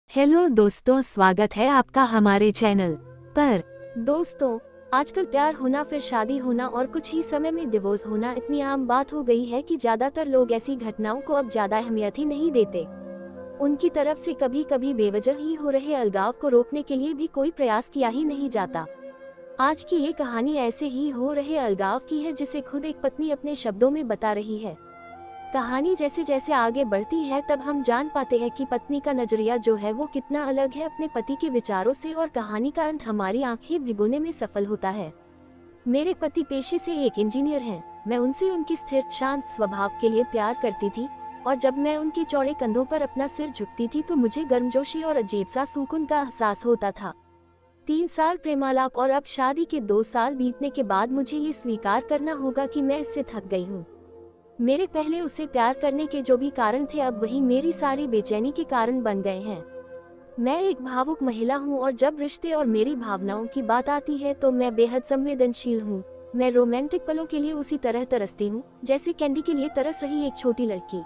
Hello दोस्तों, स्वागत है आपका हमारे चैनल पर। दोस्तों, आजकल प्यार होना, फिर शादी होना और कुछ ही समय में डिवोर्स होना इतनी आम बात हो गई है कि ज्यादातर लोग ऐसी घटनाओं को अब ज्यादा अहमियत ही नहीं देते। उनकी तरफ से कभी कभी बेवजह ही हो रहे अलगाव को रोकने के लिए भी कोई प्रयास किया ही नहीं जाता। आज की ये कहानी ऐसे ही हो रहे अलगाव की है, जिसे खुद एक पत्नी अपने शब्दों में बता रही है। कहानी जैसे जैसे आगे बढ़ती है तब हम जान पाते हैं कि पत्नी का नजरिया जो है वो कितना अलग है अपने पति के विचारों से, और कहानी का अंत हमारी आंखें भिगोने में सफल होता है। मेरे पति पेशे से एक इंजीनियर हैं। मैं उनसे उनकी स्थिर शांत स्वभाव के लिए प्यार करती थी, और जब मैं उनके चौड़े कंधों पर अपना सिर झुकती थी तो मुझे गर्मजोशी और अजीब सा सुकून का एहसास होता था। 3 साल प्रेमालाप और अब शादी के 2 साल बीतने के बाद मुझे ये स्वीकार करना होगा कि मैं इससे थक गई हूँ। मेरे पहले उसे प्यार करने के जो भी कारण थे, अब वही मेरी सारी बेचैनी के कारण बन गए हैं। मैं एक भावुक महिला हूँ, और जब रिश्ते और मेरी भावनाओं की बात आती है तो मैं बेहद संवेदनशील हूँ। मैं रोमांटिक पलों के लिए उसी तरह तरसती हूँ जैसे कैंडी के लिए तरस रही एक छोटी लड़की।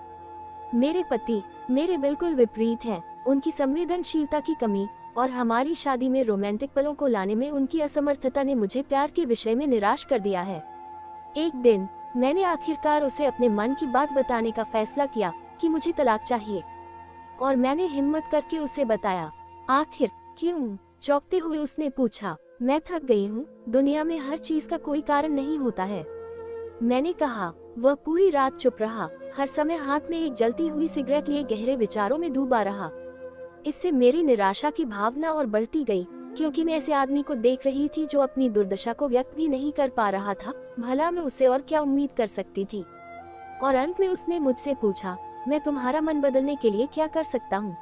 मेरे पति मेरे बिल्कुल विपरीत हैं। उनकी संवेदनशीलता की कमी और हमारी शादी में रोमांटिक पलों को लाने में उनकी असमर्थता ने मुझे प्यार के विषय में निराश कर दिया है। एक दिन मैंने आखिरकार उसे अपने मन की बात बताने का फैसला किया कि मुझे तलाक चाहिए, और मैंने हिम्मत करके उसे बताया। आखिर क्यों? चौंकते हुए उसने पूछा। मैं थक गई हूँ, दुनिया में हर चीज का कोई कारण नहीं होता है, मैंने कहा। वह पूरी रात चुप रहा, हर समय हाथ में एक जलती हुई सिगरेट लिए गहरे विचारों में डूबा रहा। इससे मेरी निराशा की भावना और बढ़ती गई, क्योंकि मैं ऐसे आदमी को देख रही थी जो अपनी दुर्दशा को व्यक्त भी नहीं कर पा रहा था। भला मैं उसे और क्या उम्मीद कर सकती थी? और अंत में उसने मुझसे पूछा, मैं तुम्हारा मन बदलने के लिए क्या कर सकता हूँ?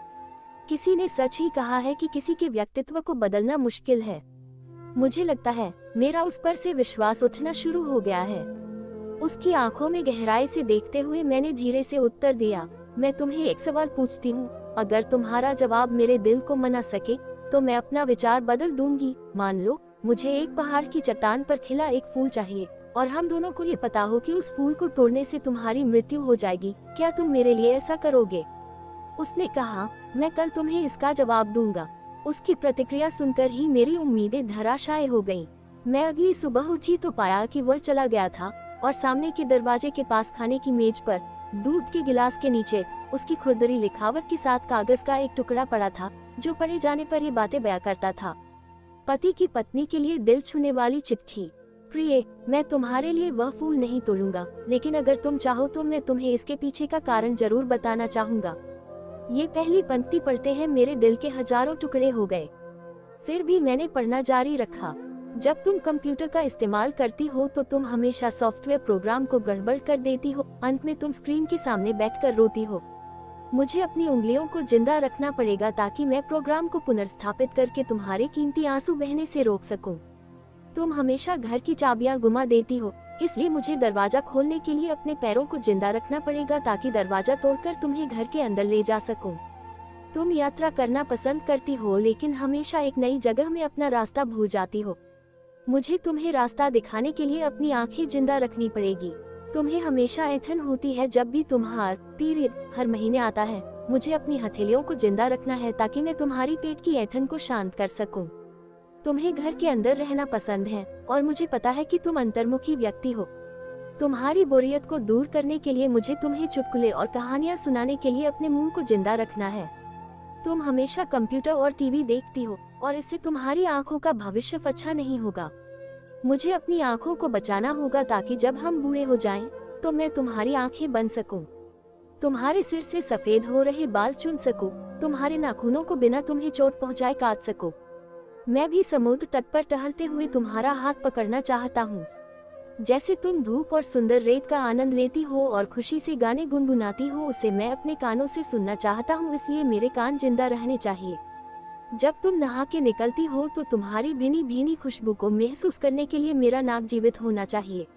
किसी ने सच ही कहा है कि किसी के व्यक्तित्व को बदलना मुश्किल है। मुझे लगता है मेरा उस पर से विश्वास उठना शुरू हो गया है। उसकी आंखों में गहराई से देखते हुए मैंने धीरे से उत्तर दिया, मैं तुम्हें एक सवाल पूछती हूँ, अगर तुम्हारा जवाब मेरे दिल को मना सके तो मैं अपना विचार बदल दूंगी। मान लो मुझे एक पहाड़ की चट्टान पर खिला एक फूल चाहिए, और हम दोनों को ये पता हो कि उस फूल को तोड़ने से तुम्हारी मृत्यु हो जाएगी, क्या तुम मेरे लिए ऐसा करोगे? उसने कहा, मैं कल तुम्हें इसका जवाब दूंगा। उसकी प्रतिक्रिया सुनकर ही मेरी उम्मीदें धराशायी हो गईं। मैं अगली सुबह उठी तो पाया कि वह चला गया था, और सामने के दरवाजे के पास खाने की मेज पर दूध के गिलास के नीचे उसकी खुरदरी लिखावट के साथ कागज का एक टुकड़ा पड़ा था, जो पढ़े जाने पर ये बातें बयां करता था। पति की पत्नी के लिए दिल छूने वाली चिट्ठी। प्रिय, मैं तुम्हारे लिए वह फूल नहीं तोड़ूंगा, लेकिन अगर तुम चाहो तो मैं तुम्हें इसके पीछे का कारण जरूर बताना चाहूंगा। ये पहली पंक्ति पढ़ते हैं मेरे दिल के हजारों टुकड़े हो गए। फिर भी मैंने पढ़ना जारी रखा। जब तुम कंप्यूटर का इस्तेमाल करती हो तो तुम हमेशा सॉफ्टवेयर प्रोग्राम को गड़बड़ कर देती हो। अंत में तुम स्क्रीन के सामने बैठकर रोती हो। मुझे अपनी उंगलियों को जिंदा रखना पड़ेगा ताकि मैं प्रोग्राम को पुनर्स्थापित करके तुम्हारे कीमती आंसू बहने से रोक सकूं। तुम हमेशा घर की चाबियां गुमा देती हो, इसलिए मुझे दरवाजा खोलने के लिए अपने पैरों को जिंदा रखना पड़ेगा ताकि दरवाजा तोड़कर तुम्हें घर के अंदर ले जा सकूं। तुम यात्रा करना पसंद करती हो, लेकिन हमेशा एक नई जगह में अपना रास्ता भूल जाती हो। मुझे तुम्हें रास्ता दिखाने के लिए अपनी आंखें जिंदा रखनी पड़ेगी। तुम्हें हमेशा ऐंठन होती है जब भी तुम्हारा पीरियड हर महीने आता है। मुझे अपनी हथेलियों को जिंदा रखना है ताकि मैं तुम्हारी पेट की ऐंठन को शांत कर सकूं। तुम्हें घर के अंदर रहना पसंद है, और मुझे पता है कि तुम अंतर्मुखी व्यक्ति हो। तुम्हारी बोरियत को दूर करने के लिए मुझे तुम्हें चुटकुले और कहानियां सुनाने के लिए अपने मुंह को जिंदा रखना है। तुम हमेशा कंप्यूटर और टीवी देखती हो, और इससे तुम्हारी आंखों का भविष्य अच्छा नहीं होगा। मुझे अपनी आंखों को बचाना होगा ताकि जब हम बूढ़े हो जाएं, तो मैं तुम्हारी आंखें बन सकूं, तुम्हारे सिर से सफेद हो रहे बाल चुन सकूं, तुम्हारे नाखूनों को बिना तुम्हें चोट पहुंचाए काट सकूं। मैं भी समुद्र तट पर टहलते हुए तुम्हारा हाथ पकड़ना चाहता हूँ। जैसे तुम धूप और सुंदर रेत का आनंद लेती हो और खुशी से गाने गुनगुनाती हो, उसे मैं अपने कानों से सुनना चाहता हूँ, इसलिए मेरे कान जिंदा रहने चाहिए। जब तुम नहा के निकलती हो तो तुम्हारी भीनी भीनी खुशबू को महसूस करने के लिए मेरा नाक जीवित होना चाहिए।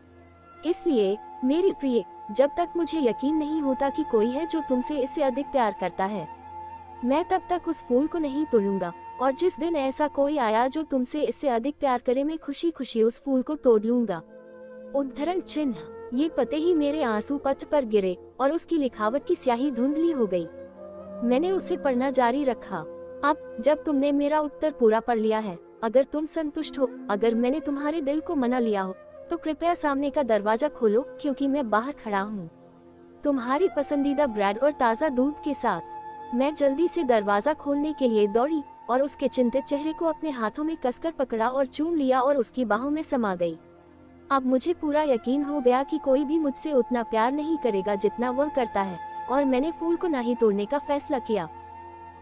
इसलिए मेरी प्रिय, जब तक मुझे यकीन नहीं होता कि कोई है जो तुमसे इससे अधिक प्यार करता है, मैं तब तक उस फूल को नहीं तोड़ूंगा। और जिस दिन ऐसा कोई आया जो तुमसे इससे अधिक प्यार करे, मैं खुशी खुशी उस फूल को तोड़ लूंगा। उद्धरण चिन्ह। ये पते ही मेरे आंसू पत्र पर गिरे और उसकी लिखावट की स्याही धुंधली हो गई। मैंने उसे पढ़ना जारी रखा। अब जब तुमने मेरा उत्तर पूरा पढ़ लिया है, अगर तुम संतुष्ट हो, अगर मैंने तुम्हारे दिल को मना लिया हो, तो कृपया सामने का दरवाजा खोलो, क्योंकि मैं बाहर खड़ा हूँ तुम्हारी पसंदीदा ब्रेड और ताज़ा दूध के साथ। मैं जल्दी से दरवाजा खोलने के लिए दौड़ी और उसके चिंतित चेहरे को अपने हाथों में कसकर पकड़ा और चूम लिया और उसकी बाहों में समा गई। अब मुझे पूरा यकीन हो गया कि कोई भी मुझसे उतना प्यार नहीं करेगा जितना वह करता है, और मैंने फूल को नहीं तोड़ने का फैसला किया।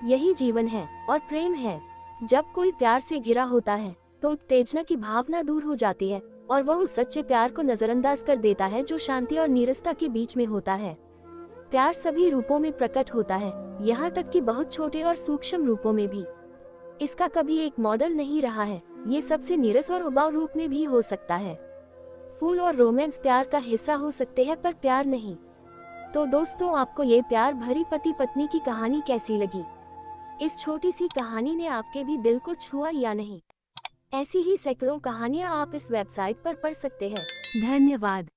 यही जीवन है और प्रेम है। जब कोई प्यार से घिरा होता है तो उत्तेजना की भावना दूर हो जाती है और वह उस सच्चे प्यार को नजरअंदाज कर देता है जो शांति और नीरसता के बीच में होता है। प्यार सभी रूपों में प्रकट होता है, यहाँ तक कि बहुत छोटे और सूक्ष्म रूपों में भी। इसका कभी एक मॉडल नहीं रहा है, ये सबसे नीरस और उबाऊ रूप में भी हो सकता है। फूल और रोमांस प्यार का हिस्सा हो सकते हैं, पर प्यार नहीं। तो दोस्तों, आपको ये प्यार भरी पति पत्नी की कहानी कैसी लगी? इस छोटी सी कहानी ने आपके भी दिल को छुआ या नहीं? ऐसी ही सैकड़ों कहानियाँ आप इस वेबसाइट पर पढ़ सकते हैं। धन्यवाद।